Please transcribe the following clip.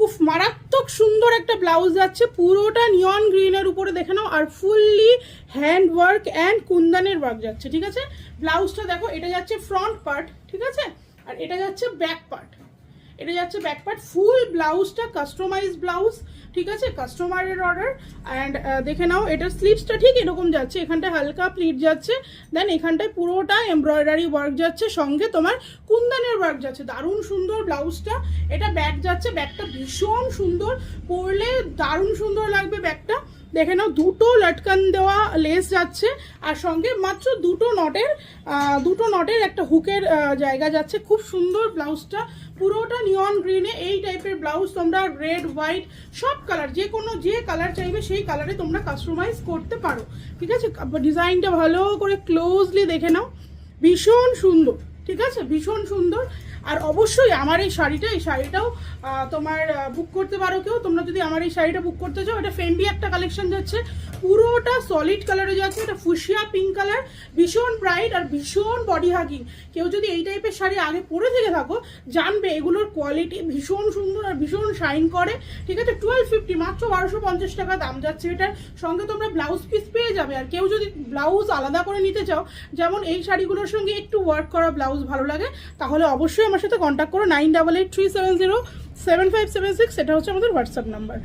উফ, মারাত্মক সুন্দর একটা ব্লাউজ যাচ্ছে, পুরোটা নিয়ন গ্রিনের উপরে দেখে নাও, আর ফুললি হ্যান্ড ওয়ার্ক অ্যান্ড কুন্দনের ওয়ার্ক যাচ্ছে, ঠিক আছে। ব্লাউজটা দেখো, এটা যাচ্ছে ফ্রন্ট পার্ট, ঠিক আছে, আর এটা যাচ্ছে ব্যাক পার্ট, এটা যাচ্ছে ব্যাক পার্ট। ফুল ব্লাউজটা কাস্টমাইজ ব্লাউজ, ঠিক আছে, কাস্টমারের অর্ডার। অ্যান্ড দেখে নাও, এটার স্লিভসটা ঠিক এরকম যাচ্ছে, এখানটায় হালকা প্লিট যাচ্ছে, দেন এখানটায় পুরোটা এমব্রয়ডারি ওয়ার্ক যাচ্ছে, সঙ্গে তোমার কুন্দনের ওয়ার্ক যাচ্ছে, দারুণ সুন্দর ব্লাউজটা। এটা ব্যাক যাচ্ছে, ব্যাকটা ভীষণ সুন্দর, পরলে দারুণ সুন্দর লাগবে ব্যাকটা। দেখে নাও, দুটো লটকান দেওয়া লেস যাচ্ছে, আর সঙ্গে মাত্র দুটো নটের একটা হুকের জায়গা যাচ্ছে। খুব সুন্দর ব্লাউজটা, পুরোটা নিয়ন গ্রিনে। এই টাইপের ব্লাউজ তোমরা রেড, হোয়াইট সব কালার, যে কালার চাইবে সেই কালারে তোমরা কাস্টমাইজ করতে পারো, ঠিক আছে। ডিজাইনটা ভালো করে ক্লোজলি দেখে নাও, ভীষণ সুন্দর, ঠিক আছে, ভীষণ সুন্দর। আর অবশ্যই আমার এই শাড়িটাও তোমার বুক করতে পারো কেউ, তোমরা যদি আমার এই শাড়িটা বুক করতে চাও। এটা ফেন্ডি একটা কালেকশন যাচ্ছে, পুরোটা সলিড কালারে যাচ্ছে, এটা ফুশিয়া পিঙ্ক কালার, ভীষণ ব্রাইট আর ভীষণ বডি হাগিং। কেউ যদি এই টাইপের শাড়ি আগে পরে থেকে থাকো, জানবে এগুলোর কোয়ালিটি ভীষণ সুন্দর আর ভীষণ শাইন করে, ঠিক আছে। 1250, মাত্র 1250 টাকা দাম যাচ্ছে এটার। সঙ্গে তোমরা ব্লাউজ পিস পেয়ে যাবে। আর কেউ যদি ব্লাউজ আলাদা করে নিতে চাও, যেমন এই শাড়িগুলোর সঙ্গে একটু ওয়ার্ক করা ব্লাউজ ভালো লাগে, তাহলে অবশ্যই আমার সাথে কন্ট্যাক্ট করো। 9883707576, এটা হচ্ছে আমাদের হোয়াটসঅ্যাপ নাম্বার।